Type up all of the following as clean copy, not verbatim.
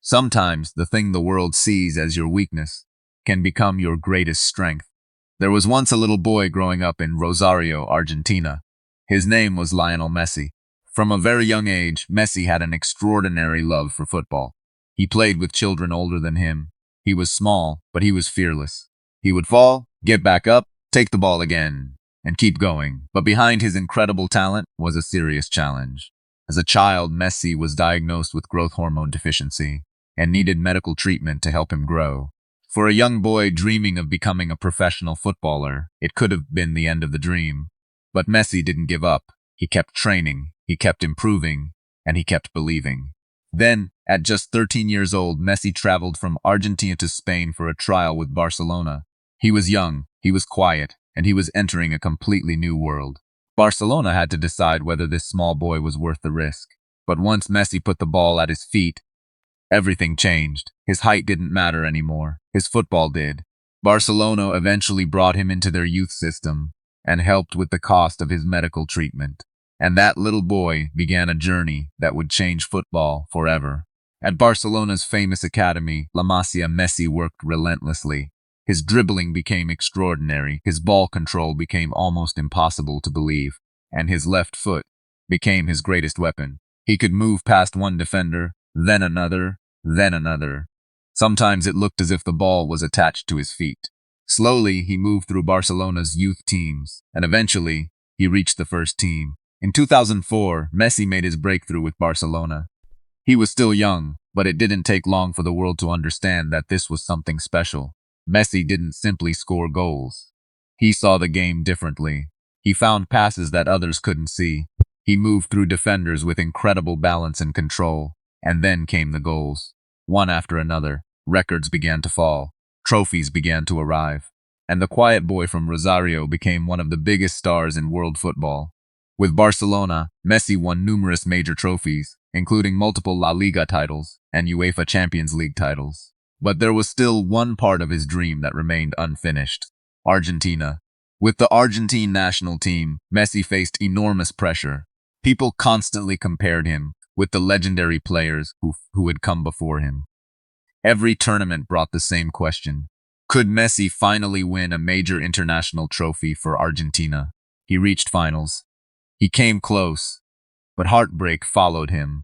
Sometimes the thing the world sees as your weakness can become your greatest strength. There was once a little boy growing up in Rosario, Argentina. His name was Lionel Messi. From a very young age, Messi had an extraordinary love for football. He played with children older than him. He was small, but he was fearless. He would fall, get back up, take the ball again, and keep going. But behind his incredible talent was a serious challenge. As a child, Messi was diagnosed with growth hormone deficiency and needed medical treatment to help him grow. For a young boy dreaming of becoming a professional footballer, it could have been the end of the dream. But Messi didn't give up. He kept training, he kept improving, and he kept believing. Then, at just 13 years old, Messi traveled from Argentina to Spain for a trial with Barcelona. He was young, he was quiet, and he was entering a completely new world. Barcelona had to decide whether this small boy was worth the risk. But once Messi put the ball at his feet, everything changed. His height didn't matter anymore. His football did. Barcelona eventually brought him into their youth system and helped with the cost of his medical treatment. And that little boy began a journey that would change football forever. At Barcelona's famous academy, La Masia, Messi worked relentlessly. His dribbling became extraordinary, his ball control became almost impossible to believe, and his left foot became his greatest weapon. He could move past one defender, then another, then another. Sometimes it looked as if the ball was attached to his feet. Slowly, he moved through Barcelona's youth teams, and eventually, he reached the first team. In 2004, Messi made his breakthrough with Barcelona. He was still young, but it didn't take long for the world to understand that this was something special. Messi didn't simply score goals. He saw the game differently. He found passes that others couldn't see. He moved through defenders with incredible balance and control. And then came the goals. One after another, records began to fall. Trophies began to arrive. And the quiet boy from Rosario became one of the biggest stars in world football. With Barcelona, Messi won numerous major trophies, including multiple La Liga titles and UEFA Champions League titles. But there was still one part of his dream that remained unfinished: Argentina. With the Argentine national team, Messi faced enormous pressure. People constantly compared him with the legendary players who had come before him. Every tournament brought the same question: could Messi finally win a major international trophy for Argentina? He reached finals. He came close, but heartbreak followed him.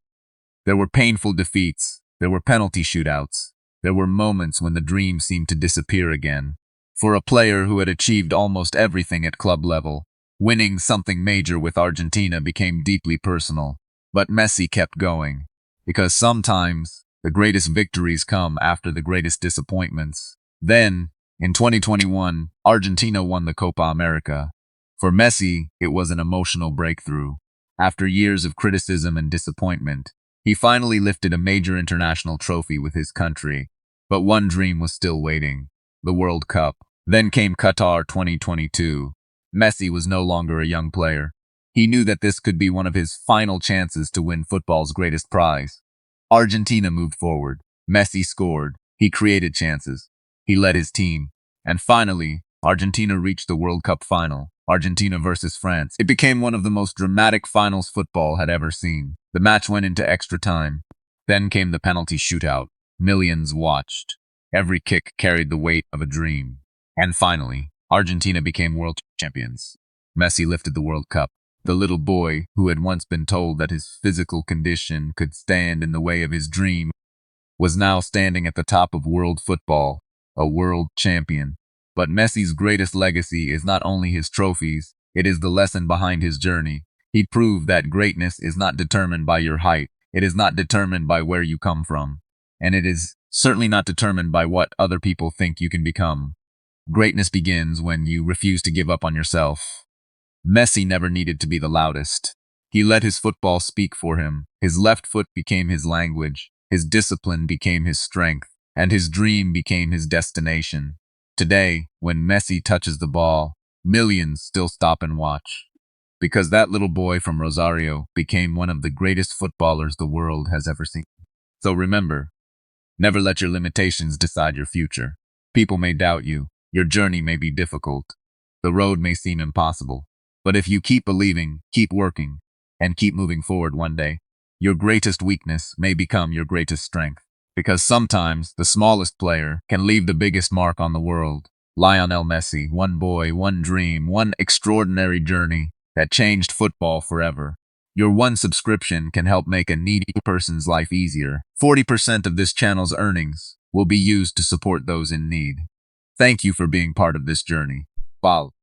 There were painful defeats. There were penalty shootouts. There were moments when the dream seemed to disappear again. For a player who had achieved almost everything at club level, winning something major with Argentina became deeply personal. But Messi kept going, because sometimes the greatest victories come after the greatest disappointments. Then, in 2021, Argentina won the Copa America. For Messi, it was an emotional breakthrough. After years of criticism and disappointment, he finally lifted a major international trophy with his country. But one dream was still waiting: the World Cup. Then came Qatar 2022. Messi was no longer a young player. He knew that this could be one of his final chances to win football's greatest prize. Argentina moved forward. Messi scored. He created chances. He led his team. And finally, Argentina reached the World Cup final. Argentina versus France. It became one of the most dramatic finals football had ever seen. The match went into extra time. Then came the penalty shootout. Millions watched. Every kick carried the weight of a dream. And finally, Argentina became world champions. Messi lifted the World Cup. The little boy, who had once been told that his physical condition could stand in the way of his dream, was now standing at the top of world football, a world champion. But Messi's greatest legacy is not only his trophies, it is the lesson behind his journey. He proved that greatness is not determined by your height, it is not determined by where you come from, and it is certainly not determined by what other people think you can become. Greatness begins when you refuse to give up on yourself. Messi never needed to be the loudest. He let his football speak for him. His left foot became his language, his discipline became his strength, and his dream became his destination. Today, when Messi touches the ball, millions still stop and watch. Because that little boy from Rosario became one of the greatest footballers the world has ever seen. So remember, never let your limitations decide your future. People may doubt you. Your journey may be difficult. The road may seem impossible. But if you keep believing, keep working, and keep moving forward one day, your greatest weakness may become your greatest strength. because sometimes the smallest player can leave the biggest mark on the world. Lionel Messi, one boy, one dream, one extraordinary journey that changed football forever. Your one subscription can help make a needy person's life easier. 40% of this channel's earnings will be used to support those in need. Thank you for being part of this journey. Bal.